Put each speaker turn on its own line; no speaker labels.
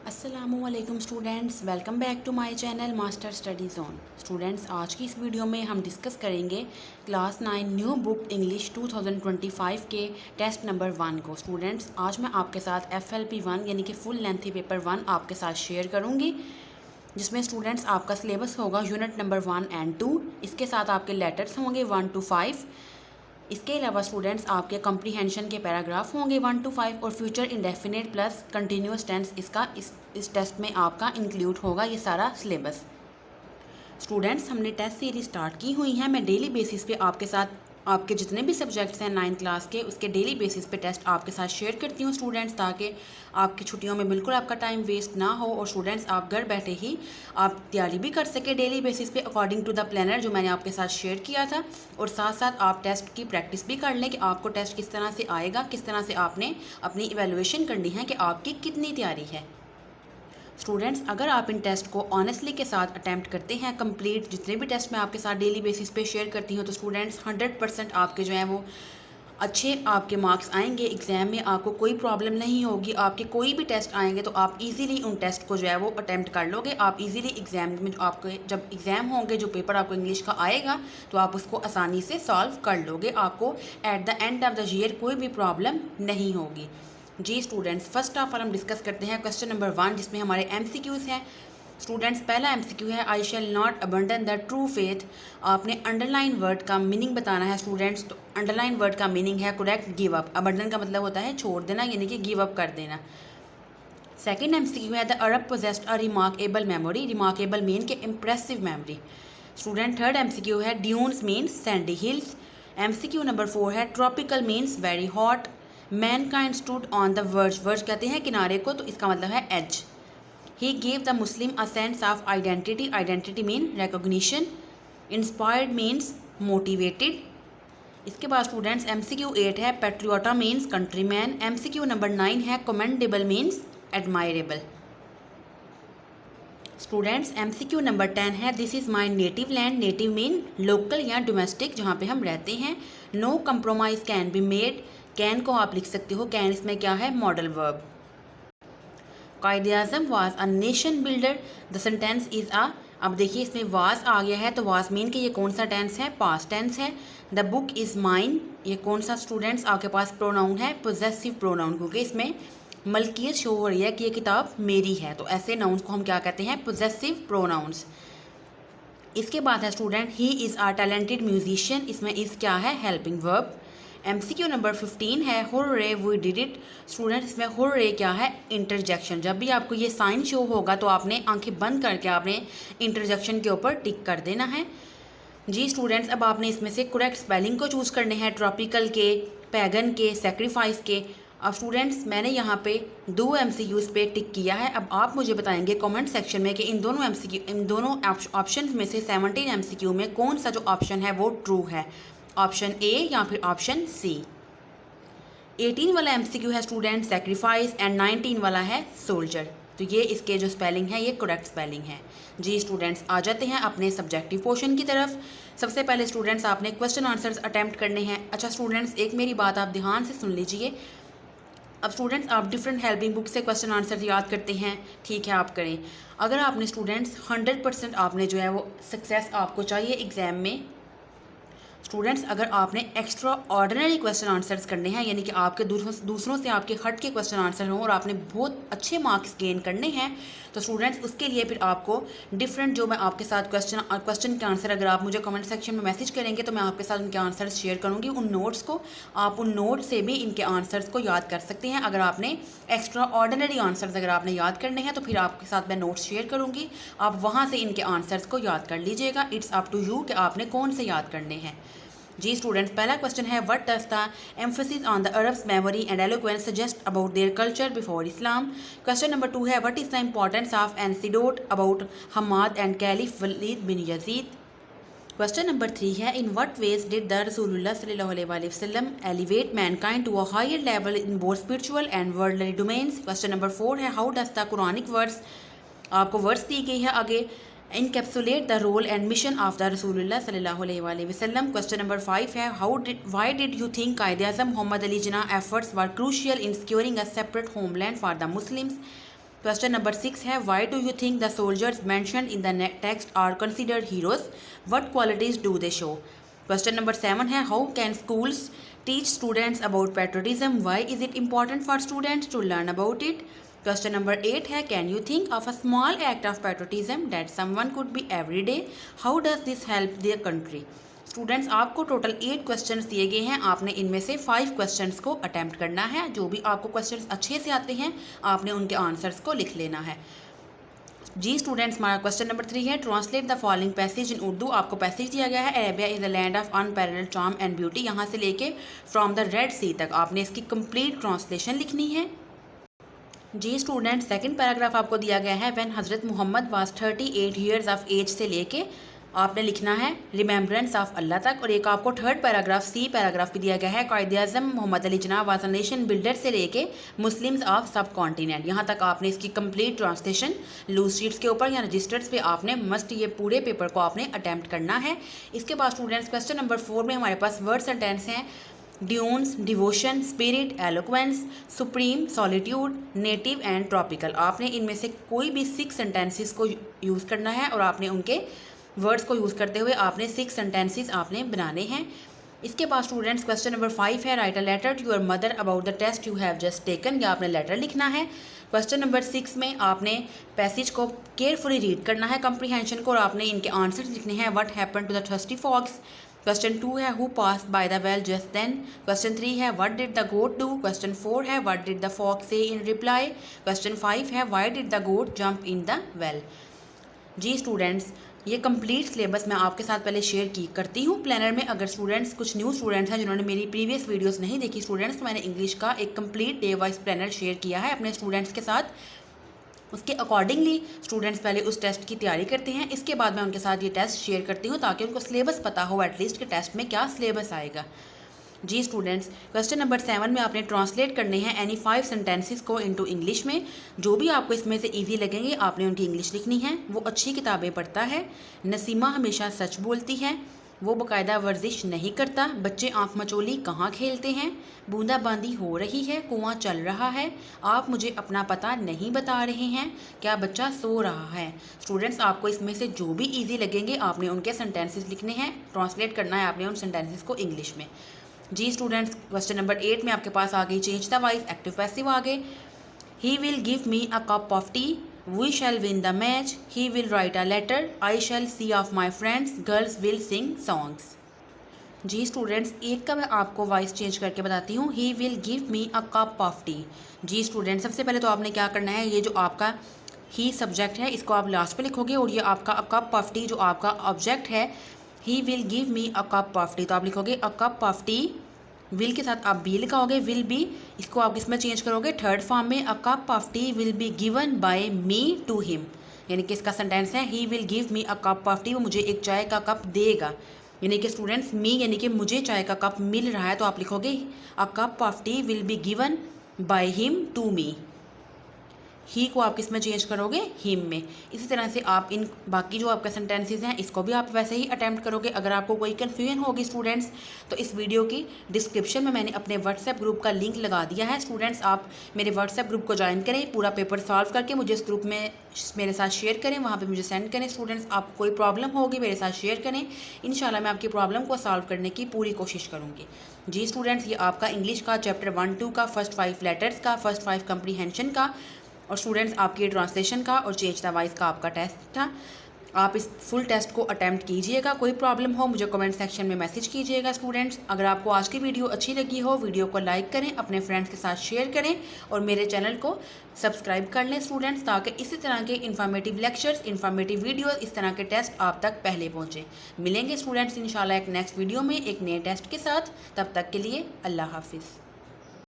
अस्सलामुअलैकुम students, welcome back to my channel master study zone. Students, आज की इस वीडियो में हम डिस्कस करेंगे क्लास 9 न्यू बुक इंग्लिश 2025 के टेस्ट नंबर 1 को। स्टूडेंट्स, आज मैं आपके साथ FLP 1 यानी कि फुल लेंथी पेपर 1 आपके साथ शेयर करूँगी, जिसमें स्टूडेंट्स आपका सिलेबस होगा यूनिट नंबर 1 एंड 2। इसके साथ आपके लेटर्स होंगे 1 to 5। इसके अलावा स्टूडेंट्स आपके कम्प्रीहेंशन के पैराग्राफ होंगे 1 to 5 और future indefinite plus continuous tense इसका इस टेस्ट में आपका इंक्लूड होगा ये सारा सिलेबस। स्टूडेंट्स, हमने टेस्ट सीरीज स्टार्ट की हुई है। मैं डेली बेसिस पे आपके साथ आपके जितने भी सब्जेक्ट्स हैं 9th क्लास के, उसके डेली बेसिस पे टेस्ट आपके साथ शेयर करती हूँ स्टूडेंट्स, ताकि आपकी छुट्टियों में बिल्कुल आपका टाइम वेस्ट ना हो और स्टूडेंट्स आप घर बैठे ही आप तैयारी भी कर सके डेली बेसिस पे अकॉर्डिंग टू द प्लानर जो मैंने आपके साथ शेयर किया था, और साथ साथ आप टेस्ट की प्रैक्टिस भी कर लें कि आपको टेस्ट किस तरह से आएगा, किस तरह से आपने अपनी इवेलुएशन करनी है कि आपकी कितनी तैयारी है। स्टूडेंट्स, अगर आप इन टेस्ट को ऑनेस्टली के साथ अटैम्प्ट करते हैं कंप्लीट, जितने भी टेस्ट मैं आपके साथ डेली बेसिस पे शेयर करती हूँ, तो स्टूडेंट्स 100% आपके जो हैं वो अच्छे आपके मार्क्स आएंगे एग्ज़ाम में। आपको कोई प्रॉब्लम नहीं होगी। आपके कोई भी टेस्ट आएंगे तो आप इजीली उन टेस्ट को जो है वो अटैम्प्ट कर लोगे। आप इजीली एग्ज़ाम में आपके जब एग्ज़ाम होंगे, जो पेपर आपको इंग्लिश का आएगा, तो आप उसको आसानी से सॉल्व कर लोगे। आपको at the end of the year कोई भी प्रॉब्लम नहीं होगी। जी स्टूडेंट्स, फर्स्ट ऑफ ऑल हम डिस्कस करते हैं क्वेश्चन नंबर 1, जिसमें हमारे MCQs हैं। स्टूडेंट्स, पहला MCQ है I shall not abandon the true faith. आपने अंडरलाइन वर्ड का मीनिंग बताना है स्टूडेंट्स। तो अंडरलाइन वर्ड का मीनिंग है करेक्ट गिव अप। अबंडन का मतलब होता है छोड़ देना, यानी कि गिव अप कर देना। सेकेंड MCQ है the Arab possessed a remarkable memory. Remarkable mean के impressive memory. Student, third MCQ है dunes means sandy hills. MCQ number 4 है tropical means very hot. Mankind stood on the verge. Verge कहते हैं किनारे को, तो इसका मतलब है edge. He gave the Muslim a sense of identity. Identity mean recognition. Inspired means motivated. इसके बाद स्टूडेंट्स MCQ 8 है पेट्रियोटा मीन्स कंट्रीमैन। MCQ नंबर 9 है commendable means admirable. Students, MCQ number 10 है this is my native land. Native mean local या domestic, जहाँ पे हम रहते हैं। No compromise can be made. Can को आप लिख सकते हो, कैन इसमें क्या है, modal verb. Quaid-e-Azam was a nation builder. The sentence is a, अब देखिए इसमें वाज आ गया है, तो वाज मीन कि ये कौन सा टेंस है, पास्ट टेंस है। द बुक इज़ माइन, ये कौन सा स्टूडेंट्स आपके पास प्रोनाउन है, पोजेसिव प्रोनाउन, क्योंकि इसमें मलकियत शो हो रही है कि ये किताब मेरी है, तो ऐसे नाउन्स को हम क्या कहते हैं, पोजेसिव प्रोनाउंस। इसके बाद है student he is a talented musician. इसमें इज़ क्या है, हेल्पिंग वर्ब। MCQ नंबर 15 है hurray we did it. Student, इसमें हुर्रे क्या है, इंटरजेक्शन। जब भी आपको ये साइन शो होगा तो आपने आंखें बंद करके आपने इंटरजेक्शन के ऊपर टिक कर देना है। जी स्टूडेंट्स, अब आपने इसमें से करेक्ट स्पेलिंग को चूज़ करने हैं, ट्रॉपिकल के, पैगन के, सेक्रीफाइस के। अब स्टूडेंट्स, मैंने यहाँ पे 2 MCQs पे टिक किया है। अब आप मुझे बताएंगे कमेंट सेक्शन में कि इन दोनों ऑप्शन में से 17 MCQ में कौन सा जो ऑप्शन है वो ट्रू है, ऑप्शन A या फिर ऑप्शन C। 18 वाला MCQ है स्टूडेंट सेक्रीफाइस एंड 19 वाला है सोल्जर। तो ये इसके जो स्पेलिंग है ये करेक्ट स्पेलिंग है। जी स्टूडेंट्स, आ जाते हैं अपने सब्जेक्टिव पोर्शन की तरफ। सबसे पहले स्टूडेंट्स आपने क्वेश्चन आंसर्स अटैम्प्ट करने हैं। अच्छा स्टूडेंट्स, एक मेरी बात आप ध्यान से सुन लीजिए। अब स्टूडेंट्स आप डिफरेंट हेल्पिंग बुक से क्वेश्चन आंसर याद करते हैं, ठीक है, आप करें। अगर आपने स्टूडेंट्स 100% आपने जो है वो सक्सेस आपको चाहिए एग्ज़ाम में, स्टूडेंट्स अगर आपने एक्स्ट्रा ऑर्डिनरी क्वेश्चन आंसर्स करने हैं, यानी कि आपके दूसरों से आपके हट के क्वेश्चन आंसर हों और आपने बहुत अच्छे मार्क्स गेन करने हैं, तो स्टूडेंट्स उसके लिए फिर आपको डिफरेंट जो मैं आपके साथ क्वेश्चन के आंसर अगर आप मुझे कमेंट सेक्शन में मैसेज करेंगे तो मैं आपके साथ उनके आंसर्स शेयर करूँगी। उन नोट्स को आप उन नोट्स से भी इनके आंसर्स को याद कर सकते हैं। अगर आपने एक्स्ट्रा ऑर्डिनरी आंसर्स अगर आपने याद करने हैं तो फिर आपके साथ मैं नोट्स शेयर करूँगी, आप वहाँ से इनके आंसर्स को याद कर लीजिएगा। इट्स अप टू यू कि आपने कौन से याद करने हैं। जी स्टूडेंट्स, पहला क्वेश्चन है what does the emphasis on the Arabs memory and eloquence suggest about their culture before Islam. Question number 2 है what is the importance of anecdote about Hammad and caliph Walid bin Yazid. Question number 3 है in what ways did the रसूलुल्लाह सल्लल्लाहु अलैहि वसल्लम elevate mankind to a higher level in both spiritual and worldly domains. Question number 4 है how does the Quranic words, आपको words दी गई है आगे, encapsulate the role and mission of the Rasulullah sallallahu alaihi wasallam. Question number 5 है why did you think Qaid-e-Azam Muhammad Ali Jinnah efforts were crucial in securing a separate homeland for the Muslims? Question number 6 है why do you think the soldiers mentioned in the text are considered heroes, what qualities do they show. Question number 7 है how can schools teach students about patriotism, why is it important for students to learn about it. Question number 8 है can you think of a small act of patriotism that someone could be every day, how does this help their country. Students आपको total 8 questions दिए गए हैं, आपने इनमें से 5 questions को attempt करना है। जो भी आपको क्वेश्चंस अच्छे से आते हैं आपने उनके आंसर्स को लिख लेना है। जी स्टूडेंट्स, हमारा क्वेश्चन नंबर 3 है ट्रांसलेट द फॉलोइंग पैसेज इन उर्दू। आपको पैसेज दिया गया है Arabia is the land of unparalleled charm and beauty, यहाँ से लेके फ्रॉम द रेड सी तक आपने इसकी कंप्लीट ट्रांसलेशन लिखनी है। जी स्टूडेंट, सेकंड पैराग्राफ आपको दिया गया है when Hazrat Mohammad was 38 years of age से लेके आपने लिखना है रिमेम्बरेंस ऑफ अल्लाह तक। और एक आपको थर्ड पैराग्राफ सी पैराग्राफ भी दिया गया है Quaid-e-Azam Mohammad Ali Jinnah was a nation builder से लेके मुस्लिम्स ऑफ सब कॉन्टिनेंट, यहाँ तक आपने इसकी कंप्लीट ट्रांसलेशन लूज शीट्स के ऊपर या रजिस्टर्स पे आपने मस्ट ये पूरे पेपर को आपने अटैम्प्ट करना है। इसके बाद स्टूडेंट्स क्वेश्चन नंबर 4 में हमारे पास वर्ड सेंटेंस हैं dunes, devotion, spirit, eloquence, supreme, solitude, native and tropical. आपने इनमें से कोई भी 6 सेंटेंसेस को यूज़ करना है और आपने उनके वर्ड्स को यूज़ करते हुए आपने 6 सेंटेंसेस आपने बनाने हैं। इसके बाद स्टूडेंट्स क्वेश्चन नंबर 5 है write a letter to your mother about the test you have just taken, या आपने लेटर लिखना है। क्वेश्चन नंबर 6 में आपने पैसेज को केयरफुली रीड करना है कम्प्रीहेंशन को, और आपने इनके आंसर्स लिखने हैं what happened to the thirsty fox. Question 2 है who passed by the well just then. Question 3 है what did the goat do. Question 4 है व्हाट डिड द फॉक्स से इन रिप्लाई। क्वेश्चन 5 है why did the goat jump in the well. जी students, ये complete syllabus मैं आपके साथ पहले शेयर करती हूँ प्लानर में। अगर स्टूडेंट्स कुछ न्यू स्टूडेंट्स हैं जिन्होंने मेरी प्रीवियस वीडियोस नहीं देखी स्टूडेंट्स, तो मैंने इंग्लिश का एक complete day wise planner share किया है अपने स्टूडेंट्स के साथ। उसके अकॉर्डिंगली स्टूडेंट्स पहले उस टेस्ट की तैयारी करते हैं, इसके बाद मैं उनके साथ ये टेस्ट शेयर करती हूँ ताकि उनको सिलेबस पता हो एटलीस्ट कि टेस्ट में क्या सिलेबस आएगा। जी स्टूडेंट्स, क्वेश्चन नंबर 7 में आपने ट्रांसलेट करने हैं एनी 5 सेंटेंसेस को इनटू इंग्लिश में। जो भी आपको इसमें से इजी लगेंगे आपने उनकी इंग्लिश लिखनी है। वो अच्छी किताबें पढ़ता है, नसीमा हमेशा सच बोलती है, वो बाकायदा वर्जिश नहीं करता, बच्चे आँख मचोली कहाँ खेलते हैं, बूंदाबांदी हो रही है, कुआं चल रहा है, आप मुझे अपना पता नहीं बता रहे हैं, क्या बच्चा सो रहा है। स्टूडेंट्स, आपको इसमें से जो भी ईजी लगेंगे आपने उनके सेंटेंसेस लिखने हैं, ट्रांसलेट करना है आपने उन सेंटेंसेस को इंग्लिश में। जी स्टूडेंट्स, क्वेश्चन नंबर 8 में आपके पास आ गई change the voice active passive आ गए। He will give me a cup of tea, we shall win the match, he will write a letter, I shall see off my friends, girls will sing songs. जी students, एक का मैं आपको voice change करके बताती हूँ। He will give me a cup of tea. जी students, सबसे पहले तो आपने क्या करना है, ये जो आपका ही सब्जेक्ट है इसको आप लास्ट पे लिखोगे, और ये आपका अ कप ऑफ टी जो आपका ऑब्जेक्ट है he will give me a cup of T, तो आप लिखोगे a cup of tea, will के साथ आप बी लिखाओगे, विल बी इसको आप इसमें चेंज करोगे थर्ड फॉर्म में, a cup of tea will be given by me to him, यानी कि इसका सेंटेंस है he will give me a cup of tea, वो मुझे एक चाय का कप देगा। यानी कि स्टूडेंट्स मी यानी कि मुझे चाय का कप मिल रहा है, तो आप लिखोगे a cup of tea will be given by him to me. He को आप किस में चेंज करोगे, हिम में। इसी तरह से आप इन बाकी जो आपके सेंटेंसेस हैं इसको भी आप वैसे ही अटैम्प्ट करोगे। अगर आपको कोई कन्फ्यूजन होगी स्टूडेंट्स, तो इस वीडियो की डिस्क्रिप्शन में मैंने अपने व्हाट्सएप ग्रुप का लिंक लगा दिया है। स्टूडेंट्स, आप मेरे व्हाट्सएप ग्रुप को ज्वाइन करें, पूरा पेपर सॉल्व करके मुझे इस ग्रुप में मेरे साथ शेयर करें, वहाँ पर मुझे सेंड करें। स्टूडेंट्स, आपको कोई प्रॉब्लम होगी मेरे साथ शेयर करें, इंशाल्लाह मैं आपकी प्रॉब्लम को सॉल्व करने की पूरी कोशिश करूँगी। जी स्टूडेंट्स, ये आपका इंग्लिश का चैप्टर 1-2 का फर्स्ट 5 लेटर्स का, फर्स्ट 5 कम्प्रीहेंशन का, और स्टूडेंट्स आपकी ट्रांसलेशन का और चेंज द वॉइस का आपका टेस्ट था। आप इस फुल टेस्ट को अटैम्प्ट कीजिएगा। कोई प्रॉब्लम हो मुझे कमेंट सेक्शन में मैसेज कीजिएगा। स्टूडेंट्स, अगर आपको आज की वीडियो अच्छी लगी हो, वीडियो को लाइक करें, अपने फ्रेंड्स के साथ शेयर करें और मेरे चैनल को सब्सक्राइब कर लें स्टूडेंट्स, ताकि इसी तरह के इन्फॉर्मेटिव लेक्चर्स, इन्फॉर्मेटिव वीडियोस, इस तरह के टेस्ट आप तक पहले पहुँचें। मिलेंगे स्टूडेंट्स इंशाल्लाह एक नेक्स्ट वीडियो में एक नए टेस्ट के साथ। तब तक के लिए अल्लाह हाफिज़।